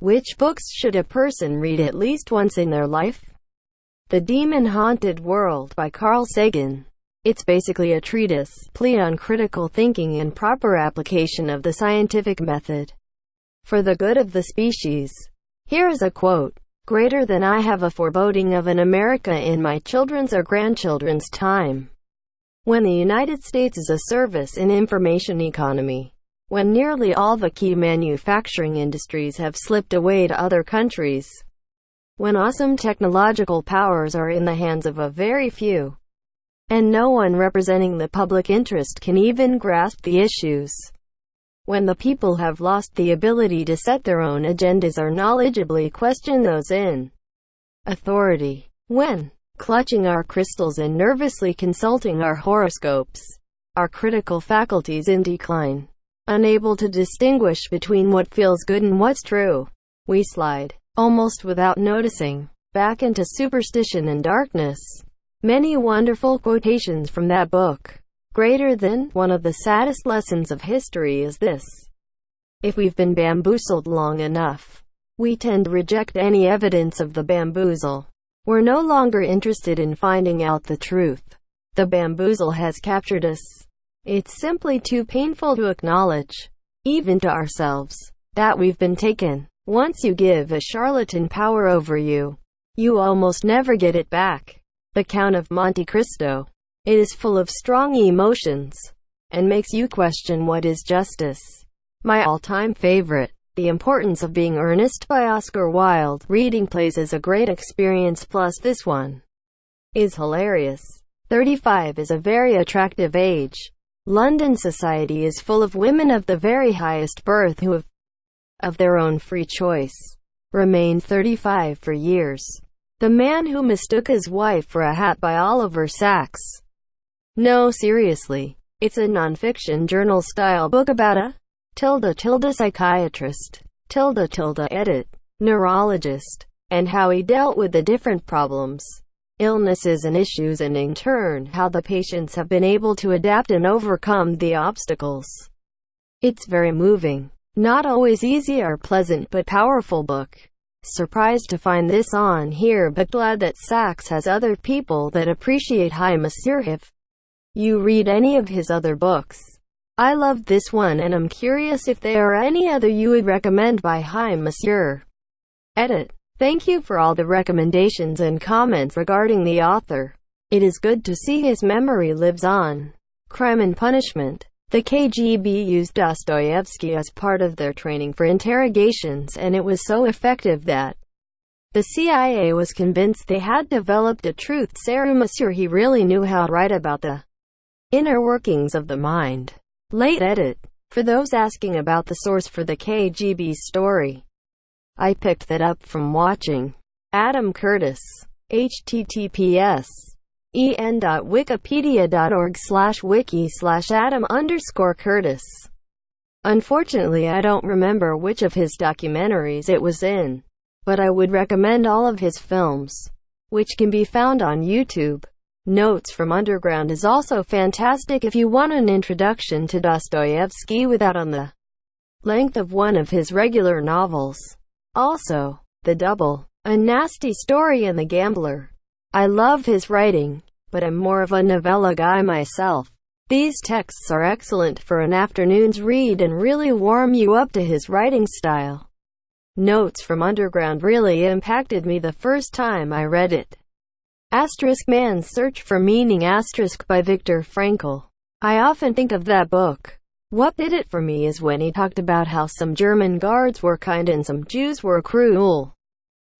Which books should a person read at least once in their life? The Demon-Haunted World by Carl Sagan. It's basically a treatise, plea on critical thinking and proper application of the scientific method for the good of the species. Here is a quote. Greater than I have a foreboding of an America in my children's or grandchildren's time, when the United States is a service and information economy, when nearly all the key manufacturing industries have slipped away to other countries, when awesome technological powers are in the hands of a very few, and no one representing the public interest can even grasp the issues, when the people have lost the ability to set their own agendas or knowledgeably question those in authority, when, clutching our crystals and nervously consulting our horoscopes, our critical faculties in decline, unable to distinguish between what feels good and what's true, we slide, almost without noticing, back into superstition and darkness. Many wonderful quotations from that book. Greater than, one of the saddest lessons of history is this. If we've been bamboozled long enough, we tend to reject any evidence of the bamboozle. We're no longer interested in finding out the truth. The bamboozle has captured us. It's simply too painful to acknowledge, even to ourselves, that we've been taken. Once you give a charlatan power over you, you almost never get it back. The Count of Monte Cristo. It is full of strong emotions, and makes you question what is justice. My all-time favorite, The Importance of Being Earnest by Oscar Wilde. Reading plays is a great experience, plus this one is hilarious. 35 is a very attractive age. London society is full of women of the very highest birth who have, of their own free choice, remained 35 for years. The Man Who Mistook His Wife for a Hat by Oliver Sacks. No, seriously. It's a non-fiction journal-style book about a psychiatrist, edit, neurologist, and how he dealt with the different problems, illnesses and issues, and in turn, how the patients have been able to adapt and overcome the obstacles. It's very moving. Not always easy or pleasant, but powerful book. Surprised to find this on here, but glad that Sacks has other people that appreciate Hi Monsieur. If you read any of his other books, I loved this one, and I'm curious if there are any other you would recommend by Hi Monsieur. Edit. Thank you for all the recommendations and comments regarding the author. It is good to see his memory lives on. Crime and Punishment. The KGB used Dostoevsky as part of their training for interrogations, and it was so effective that the CIA was convinced they had developed a truth serum. Monsieur, he really knew how to write about the inner workings of the mind. Late edit. For those asking about the source for the KGB story, I picked that up from watching Adam Curtis. https://en.wikipedia.org/wiki/Adam_Curtis. Unfortunately, I don't remember which of his documentaries it was in, but I would recommend all of his films, which can be found on YouTube. Notes from Underground is also fantastic if you want an introduction to Dostoevsky without on the length of one of his regular novels. Also, The Double, A Nasty Story, and The Gambler. I love his writing, but I'm more of a novella guy myself. These texts are excellent for an afternoon's read and really warm you up to his writing style. Notes from Underground really impacted me the first time I read it. Man's Search for Meaning by Viktor Frankl. I often think of that book. What did it for me is when he talked about how some German guards were kind and some Jews were cruel.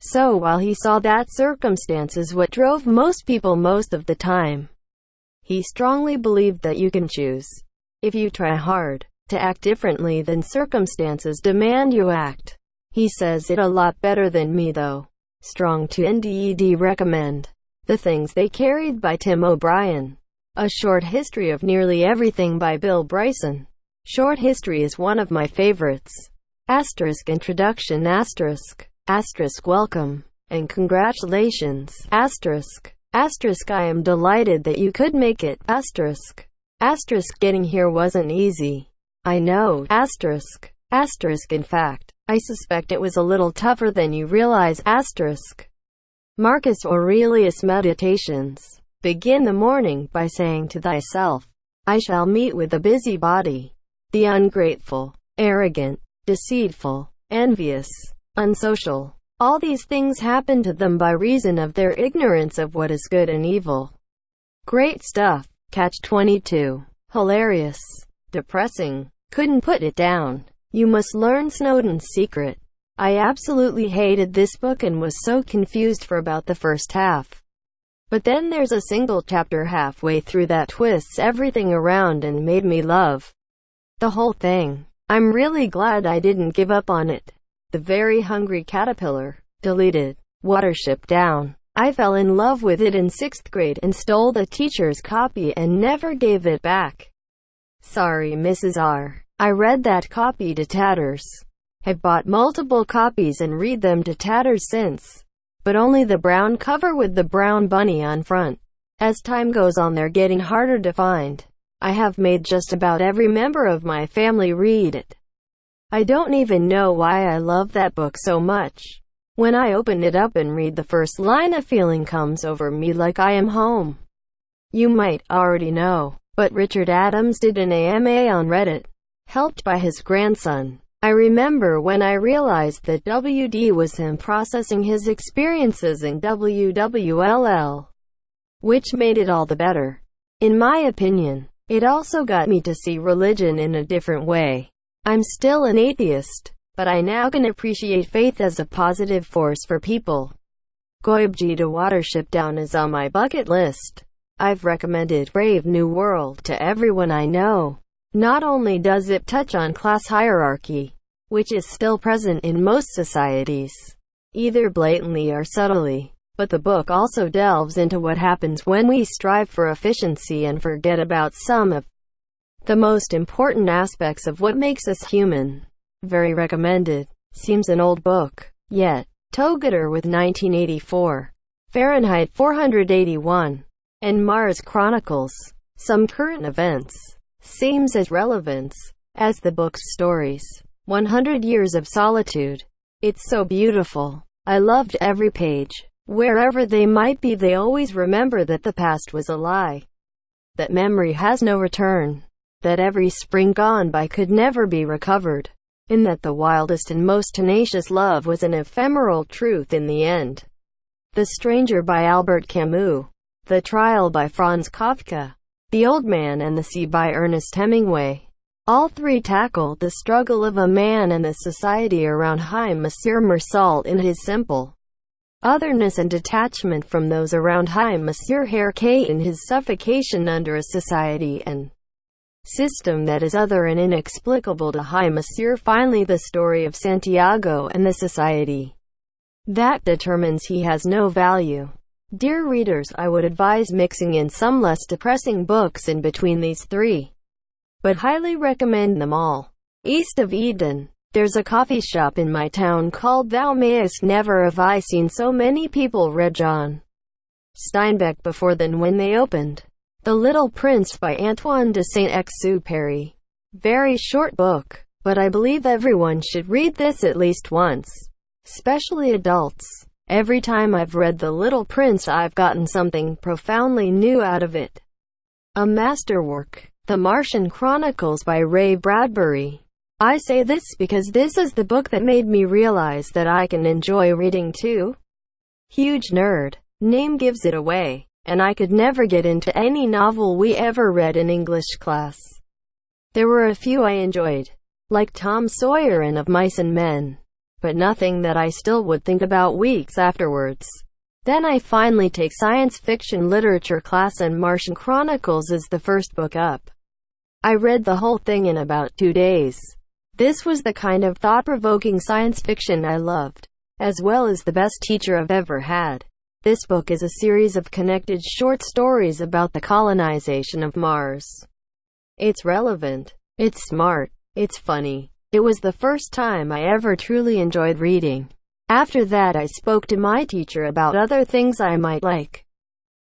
So while he saw that circumstance is what drove most people most of the time, he strongly believed that you can choose, if you try hard, to act differently than circumstances demand you act. He says it a lot better than me though. Strong to NDED recommend. The Things They Carried by Tim O'Brien. A Short History of Nearly Everything by Bill Bryson. Short history is one of my favorites. Introduction **** welcome and congratulations ****. I am delighted that you could make it ***. Getting here wasn't easy. I know ***. In fact, I suspect it was a little tougher than you realize. Marcus Aurelius Meditations. Begin the morning by saying to thyself, I shall meet with the busybody, the ungrateful, arrogant, deceitful, envious, unsocial. All these things happen to them by reason of their ignorance of what is good and evil. Great stuff. Catch 22. Hilarious. Depressing. Couldn't put it down. You must learn Snowden's secret. I absolutely hated this book and was so confused for about the first half. But then there's a single chapter halfway through that twists everything around and made me love the whole thing. I'm really glad I didn't give up on it. The Very Hungry Caterpillar. Deleted. Watership Down. I fell in love with it in 6th grade and stole the teacher's copy and never gave it back. Sorry, Mrs. R. I read that copy to tatters. Have bought multiple copies and read them to tatters since. But only the brown cover with the brown bunny on front. As time goes on, they're getting harder to find. I have made just about every member of my family read it. I don't even know why I love that book so much. When I open it up and read the first line, a feeling comes over me like I am home. You might already know, but Richard Adams did an AMA on Reddit, helped by his grandson. I remember when I realized that WD was him processing his experiences in WWLL, which made it all the better. In my opinion, it also got me to see religion in a different way. I'm still an atheist, but I now can appreciate faith as a positive force for people. Goibji to Watership Down is on my bucket list. I've recommended Brave New World to everyone I know. Not only does it touch on class hierarchy, which is still present in most societies, either blatantly or subtly, but the book also delves into what happens when we strive for efficiency and forget about some of the most important aspects of what makes us human. Very recommended. Seems an old book, yet Togeter with 1984, Fahrenheit 481, and Mars Chronicles, some current events, seems as relevant as the book's stories. 100 Years of Solitude. It's so beautiful. I loved every page. Wherever they might be, they always remember that the past was a lie, that memory has no return, that every spring gone by could never be recovered, and that the wildest and most tenacious love was an ephemeral truth in the end. The Stranger by Albert Camus. The Trial by Franz Kafka. The Old Man and the Sea by Ernest Hemingway. All three tackle the struggle of a man and the society around him. Monsieur Meursault in his simple otherness and detachment from those around him. Monsieur Herké in his suffocation under a society and system that is other and inexplicable to him. Monsieur finally the story of Santiago and the society that determines he has no value. Dear readers, I would advise mixing in some less depressing books in between these three, but highly recommend them all. East of Eden. There's a coffee shop in my town called Thou Mayest. Never have I seen so many people read John Steinbeck before than when they opened. The Little Prince by Antoine de Saint-Exupéry. Very short book, but I believe everyone should read this at least once, especially adults. Every time I've read The Little Prince, I've gotten something profoundly new out of it. A masterwork. The Martian Chronicles by Ray Bradbury. I say this because this is the book that made me realize that I can enjoy reading too. Huge nerd. Name gives it away. And I could never get into any novel we ever read in English class. There were a few I enjoyed, like Tom Sawyer and Of Mice and Men, but nothing that I still would think about weeks afterwards. Then I finally take science fiction literature class and Martian Chronicles is the first book up. I read the whole thing in about 2 days. This was the kind of thought-provoking science fiction I loved, as well as the best teacher I've ever had. This book is a series of connected short stories about the colonization of Mars. It's relevant, it's smart, it's funny. It was the first time I ever truly enjoyed reading. After that I spoke to my teacher about other things I might like.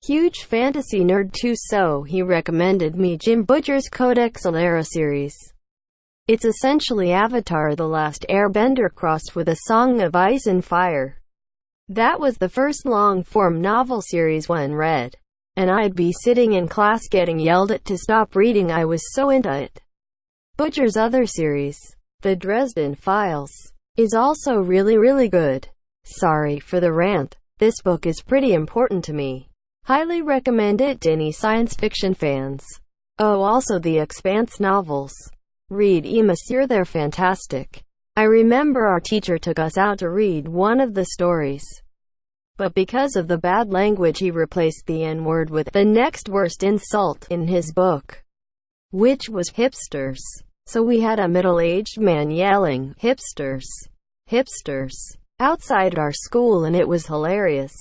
Huge fantasy nerd too, so he recommended me Jim Butcher's Codex Alera series. It's essentially Avatar: The Last Airbender crossed with A Song of Ice and Fire. That was the first long-form novel series when read, and I'd be sitting in class getting yelled at to stop reading. I was so into it. Butcher's other series, The Dresden Files, is also really good. Sorry for the rant. This book is pretty important to me. Highly recommend it to any science fiction fans. Oh, also the Expanse novels. Read Monsieur, they're fantastic. I remember our teacher took us out to read one of the stories, but because of the bad language he replaced the N-word with the next worst insult in his book, which was hipsters. So we had a middle-aged man yelling, "Hipsters! Hipsters!" outside our school, and it was hilarious.